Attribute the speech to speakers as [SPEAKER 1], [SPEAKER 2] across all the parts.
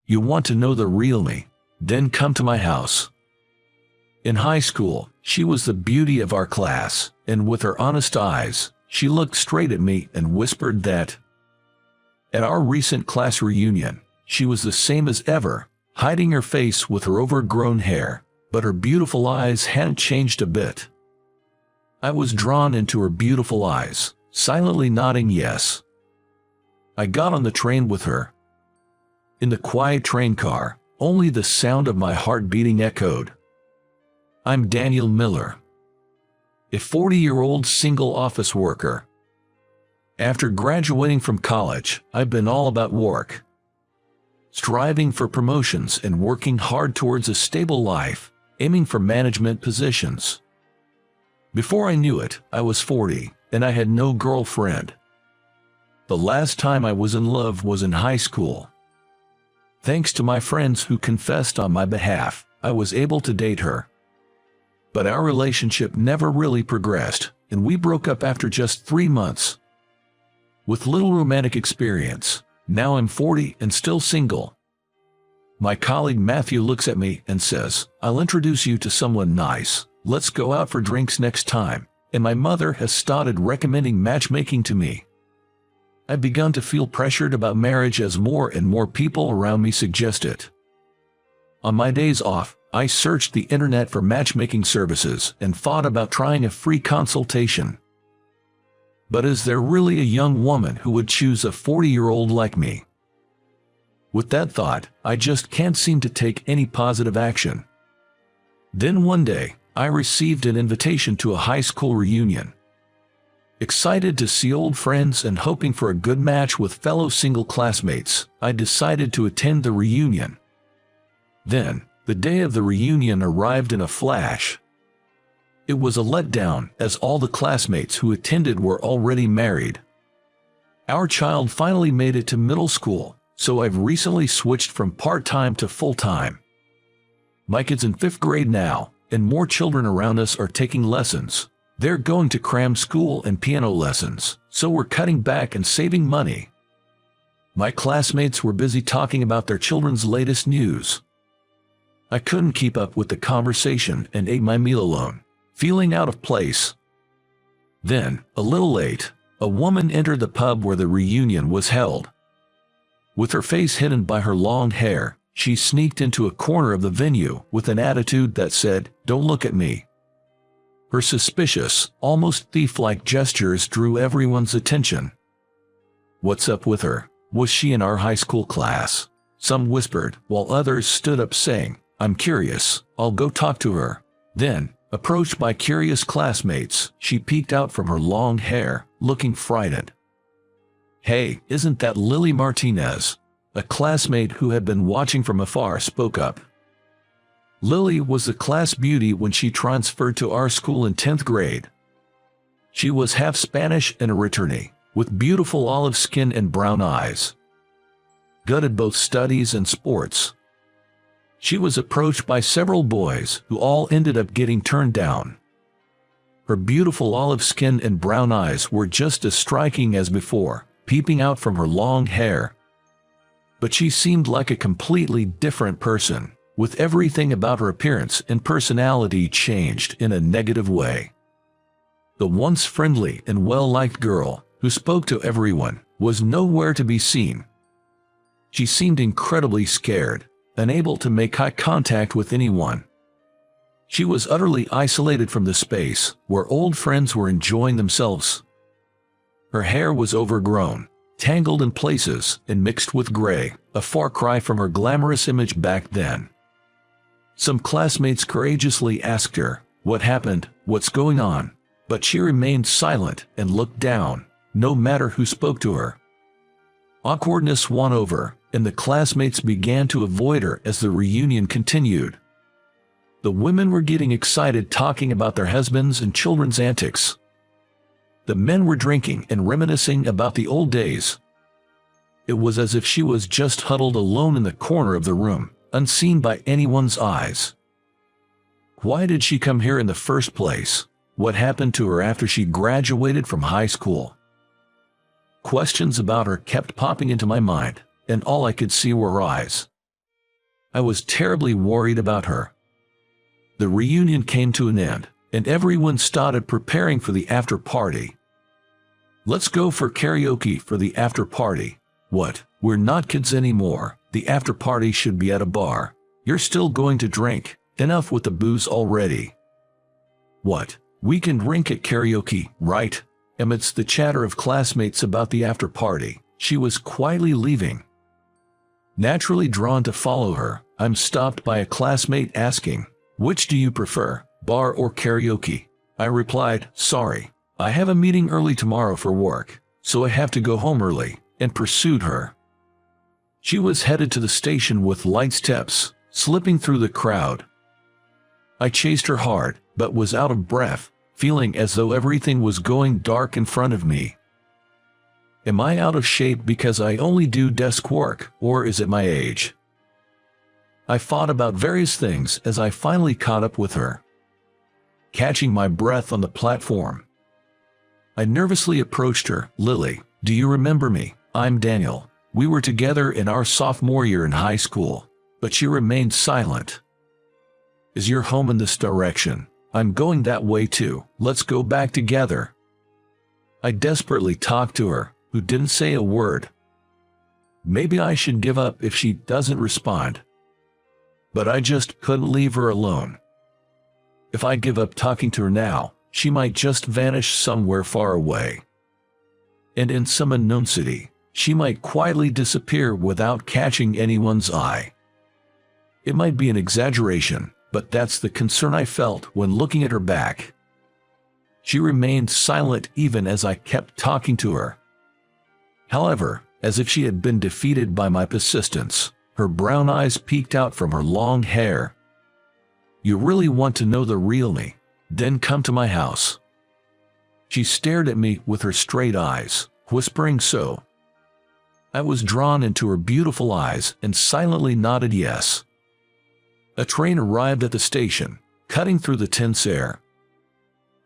[SPEAKER 1] You want to know the real me? Then come to my house. In high school, she was the beauty of our class, and with her honest eyes, she looked straight at me and whispered that. At our recent class reunion, she was the same as ever, hiding her face with her overgrown hair, but her beautiful eyes hadn't changed a bit. I was drawn into her beautiful eyes, silently nodding yes. I got on the train with her. In the quiet train car, only the sound of my heart beating echoed. I'm Daniel Miller, a 40-year-old single office worker. After graduating from college, I've been all about work, striving for promotions and working hard towards a stable life, aiming for management positions. Before I knew it, I was 40, and I had no girlfriend. The last time I was in love was in high school. Thanks to my friends who confessed on my behalf, I was able to date her. But our relationship never really progressed, and we broke up after just 3 months. With little romantic experience, now I'm 40 and still single. My colleague Matthew looks at me and says, I'll introduce you to someone nice, let's go out for drinks next time, and my mother has started recommending matchmaking to me. I've begun to feel pressured about marriage as more and more people around me suggest it. On my days off, I searched the internet for matchmaking services and thought about trying a free consultation. But is there really a young woman who would choose a 40-year-old like me? With that thought, I just can't seem to take any positive action. Then one day, I received an invitation to a high school reunion. Excited to see old friends and hoping for a good match with fellow single classmates, I decided to attend the reunion. Then, the day of the reunion arrived in a flash. It was a letdown, as all the classmates who attended were already married. Our child finally made it to middle school, so I've recently switched from part-time to full-time. My kid's in 5th grade now, and more children around us are taking lessons. They're going to cram school and piano lessons, so we're cutting back and saving money. My classmates were busy talking about their children's latest news. I couldn't keep up with the conversation and ate my meal alone, feeling out of place. Then, a little late, a woman entered the pub where the reunion was held. With her face hidden by her long hair, she sneaked into a corner of the venue with an attitude that said, "Don't look at me." Her suspicious, almost thief-like gestures drew everyone's attention. What's up with her? Was she in our high school class? Some whispered, while others stood up saying, I'm curious, I'll go talk to her. Then, approached by curious classmates, she peeked out from her long hair, looking frightened. Hey, isn't that Lily Martinez? A classmate who had been watching from afar spoke up. Lily was the class beauty when she transferred to our school in 10th grade. She was half Spanish and a returnee, with beautiful olive skin and brown eyes. Good at both studies and sports. She was approached by several boys who all ended up getting turned down. Her beautiful olive skin and brown eyes were just as striking as before, peeping out from her long hair. But she seemed like a completely different person, with everything about her appearance and personality changed in a negative way. The once friendly and well-liked girl, who spoke to everyone, was nowhere to be seen. She seemed incredibly scared, unable to make eye contact with anyone. She was utterly isolated from the space where old friends were enjoying themselves. Her hair was overgrown, tangled in places and mixed with gray, a far cry from her glamorous image back then. Some classmates courageously asked her, "What happened? What's going on?" But she remained silent and looked down, no matter who spoke to her. Awkwardness won over, and the classmates began to avoid her as the reunion continued. The women were getting excited talking about their husbands and children's antics. The men were drinking and reminiscing about the old days. It was as if she was just huddled alone in the corner of the room, unseen by anyone's eyes. Why did she come here in the first place? What happened to her after she graduated from high school? Questions about her kept popping into my mind, and all I could see were her eyes. I was terribly worried about her. The reunion came to an end, and everyone started preparing for the after party. Let's go for karaoke for the after party. What? We're not kids anymore. The after party should be at a bar. You're still going to drink. Enough with the booze already. What? We can drink at karaoke, right? Amidst the chatter of classmates about the after party, she was quietly leaving. Naturally drawn to follow her, I'm stopped by a classmate asking, "Which do you prefer, bar or karaoke?" I replied, "Sorry, I have a meeting early tomorrow for work, so I have to go home early," and pursued her. She was headed to the station with light steps, slipping through the crowd. I chased her hard, but was out of breath, feeling as though everything was going dark in front of me. Am I out of shape because I only do desk work, or is it my age? I thought about various things as I finally caught up with her. Catching my breath on the platform, I nervously approached her. "Lily, do you remember me? I'm Daniel. We were together in our sophomore year in high school." But she remained silent. "Is your home in this direction? I'm going that way too. Let's go back together." I desperately talked to her, who didn't say a word. Maybe I should give up if she doesn't respond. But I just couldn't leave her alone. If I give up talking to her now, she might just vanish somewhere far away. And in some unknown city, she might quietly disappear without catching anyone's eye. It might be an exaggeration, but that's the concern I felt when looking at her back. She remained silent even as I kept talking to her. However, as if she had been defeated by my persistence, her brown eyes peeked out from her long hair. "You really want to know the real me? Then come to my house." She stared at me with her straight eyes, whispering so. I was drawn into her beautiful eyes and silently nodded yes. A train arrived at the station, cutting through the tense air.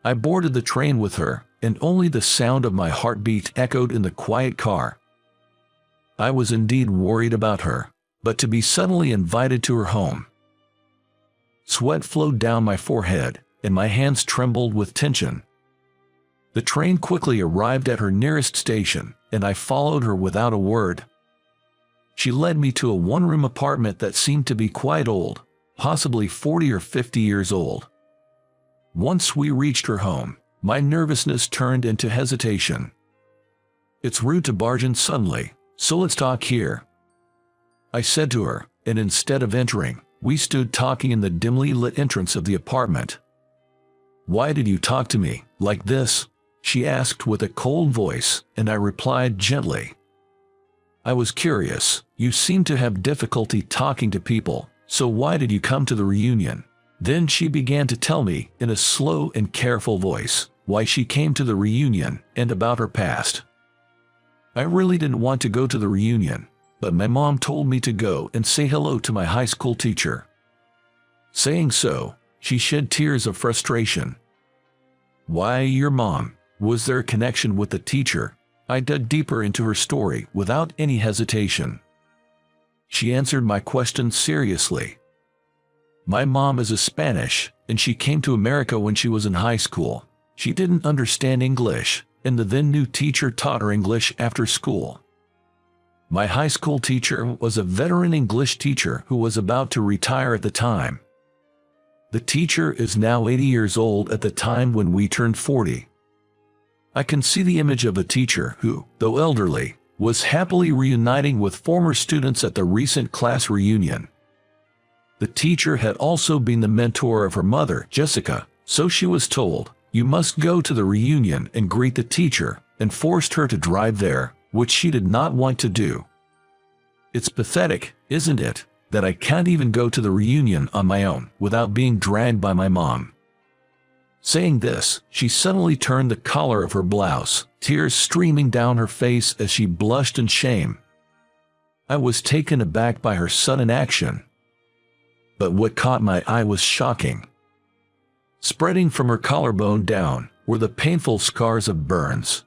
[SPEAKER 1] I boarded the train with her, and only the sound of my heartbeat echoed in the quiet car. I was indeed worried about her, but to be suddenly invited to her home. Sweat flowed down my forehead, and my hands trembled with tension. The train quickly arrived at her nearest station, and I followed her without a word. She led me to a one-room apartment that seemed to be quite old, possibly 40 or 50 years old. Once we reached her home, my nervousness turned into hesitation. "It's rude to barge in suddenly, so let's talk here," I said to her, and instead of entering, we stood talking in the dimly lit entrance of the apartment. "Why did you talk to me like this?" she asked with a cold voice, and I replied gently. "I was curious. You seem to have difficulty talking to people, so why did you come to the reunion?" Then she began to tell me, in a slow and careful voice, why she came to the reunion and about her past. I really didn't want to go to the reunion, but my mom told me to go and say hello to my high school teacher. Saying so, she shed tears of frustration. "Why your mom? Was there a connection with the teacher?" I dug deeper into her story without any hesitation. She answered my question seriously. "My mom is a Spanish, and she came to America when she was in high school. She didn't understand English, and the then new teacher taught her English after school. My high school teacher was a veteran English teacher who was about to retire at the time. The teacher is now 80 years old at the time when we turned 40. I can see the image of a teacher who, though elderly, was happily reuniting with former students at the recent class reunion. The teacher had also been the mentor of her mother, Jessica, so she was told, 'You must go to the reunion and greet the teacher,' and forced her to drive there, which she did not want to do. It's pathetic, isn't it, that I can't even go to the reunion on my own without being dragged by my mom." Saying this, she suddenly turned the collar of her blouse, tears streaming down her face as she blushed in shame. I was taken aback by her sudden action. But what caught my eye was shocking. Spreading from her collarbone down were the painful scars of burns.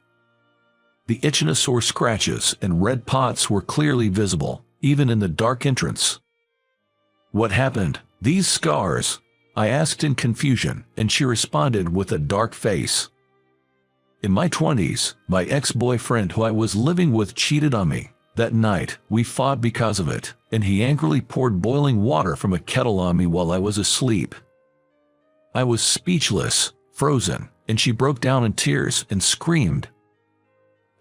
[SPEAKER 1] The itch and sore scratches and red spots were clearly visible, even in the dark entrance. What happened? These scars? I asked in confusion, and she responded with a dark face. In my 20s, my ex-boyfriend who I was living with cheated on me. That night, we fought because of it, and he angrily poured boiling water from a kettle on me while I was asleep. I was speechless, frozen, and she broke down in tears and screamed.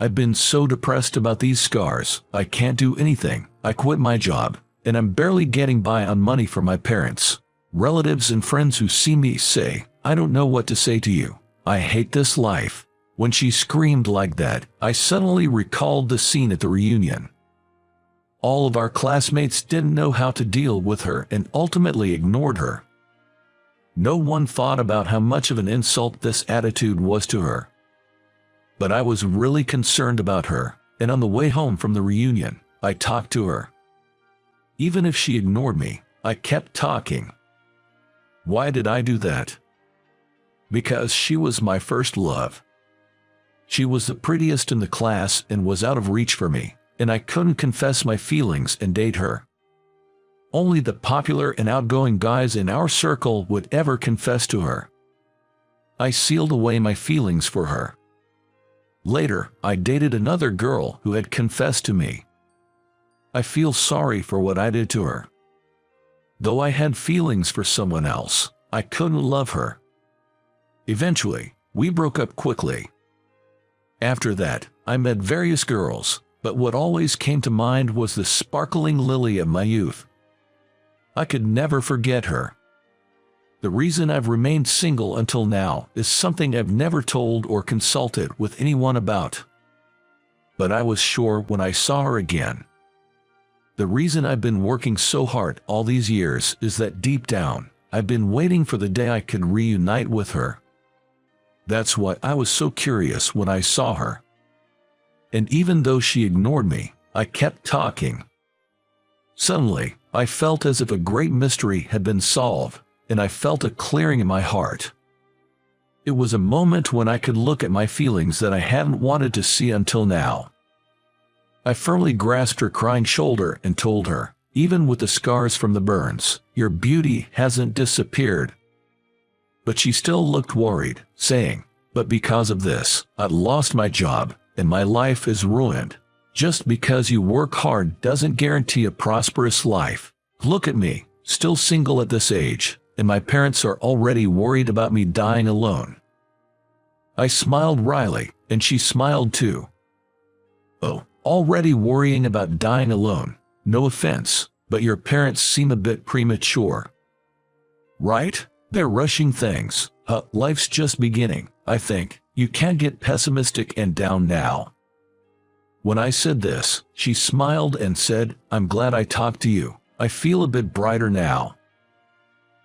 [SPEAKER 1] I've been so depressed about these scars, I can't do anything. I quit my job, and I'm barely getting by on money from my parents. Relatives and friends who see me say, I don't know what to say to you. I hate this life. When she screamed like that, I suddenly recalled the scene at the reunion. All of our classmates didn't know how to deal with her and ultimately ignored her. No one thought about how much of an insult this attitude was to her. But I was really concerned about her, and on the way home from the reunion, I talked to her. Even if she ignored me, I kept talking. Why did I do that? Because she was my first love. She was the prettiest in the class and was out of reach for me, and I couldn't confess my feelings and date her. Only the popular and outgoing guys in our circle would ever confess to her. I sealed away my feelings for her. Later, I dated another girl who had confessed to me. I feel sorry for what I did to her. Though I had feelings for someone else, I couldn't love her. Eventually, we broke up quickly. After that, I met various girls, but what always came to mind was the sparkling lily of my youth. I could never forget her. The reason I've remained single until now is something I've never told or consulted with anyone about. But I was sure when I saw her again. The reason I've been working so hard all these years is that deep down, I've been waiting for the day I could reunite with her. That's why I was so curious when I saw her. And even though she ignored me, I kept talking. Suddenly, I felt as if a great mystery had been solved, and I felt a clearing in my heart. It was a moment when I could look at my feelings that I hadn't wanted to see until now. I firmly grasped her crying shoulder and told her, even with the scars from the burns, your beauty hasn't disappeared. But she still looked worried, saying, but because of this, I lost my job, and my life is ruined. Just because you work hard doesn't guarantee a prosperous life. Look at me, still single at this age, and my parents are already worried about me dying alone. I smiled wryly, and she smiled too. Oh, already worrying about dying alone. No offense, but your parents seem a bit premature. Right? They're rushing things. Life's just beginning, I think. You can't get pessimistic and down now. When I said this, she smiled and said, I'm glad I talked to you. I feel a bit brighter now.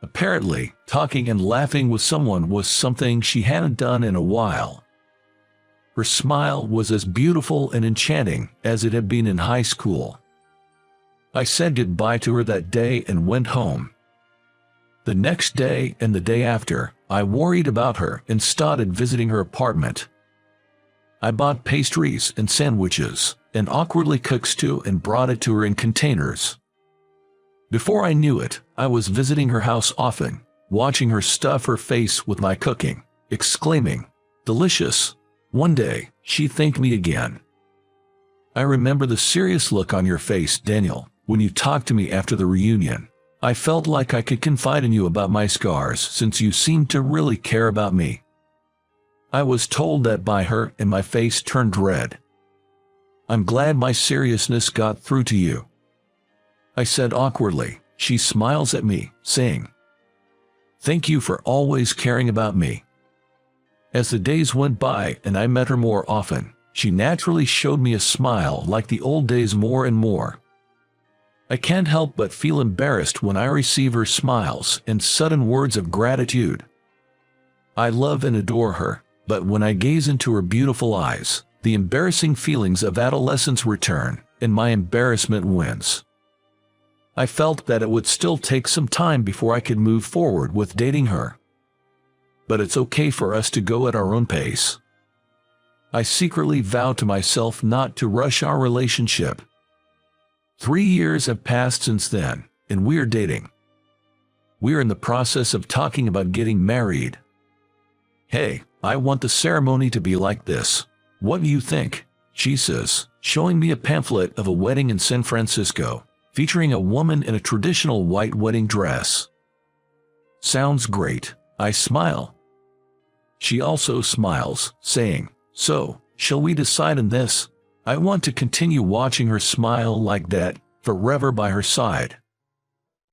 [SPEAKER 1] Apparently, talking and laughing with someone was something she hadn't done in a while. Her smile was as beautiful and enchanting as it had been in high school. I said goodbye to her that day and went home. The next day and the day after, I worried about her and started visiting her apartment. I bought pastries and sandwiches, and awkwardly cooked stew and brought it to her in containers. Before I knew it, I was visiting her house often, watching her stuff her face with my cooking, exclaiming, delicious. One day, she thanked me again. I remember the serious look on your face, Daniel, when you talked to me after the reunion. I felt like I could confide in you about my scars since you seemed to really care about me. I was told that by her and my face turned red. I'm glad my seriousness got through to you. I said awkwardly. She smiles at me, saying, thank you for always caring about me. As the days went by and I met her more often, she naturally showed me a smile like the old days more and more. I can't help but feel embarrassed when I receive her smiles and sudden words of gratitude. I love and adore her, but when I gaze into her beautiful eyes, the embarrassing feelings of adolescence return, and my embarrassment wins. I felt that it would still take some time before I could move forward with dating her. But it's okay for us to go at our own pace. I secretly vowed to myself not to rush our relationship. 3 years have passed since then, and we're dating. We're in the process of talking about getting married. Hey, I want the ceremony to be like this. What do you think? She says, showing me a pamphlet of a wedding in San Francisco, featuring a woman in a traditional white wedding dress. Sounds great. I smile. She also smiles, saying, so, shall we decide on this? I want to continue watching her smile like that, forever by her side.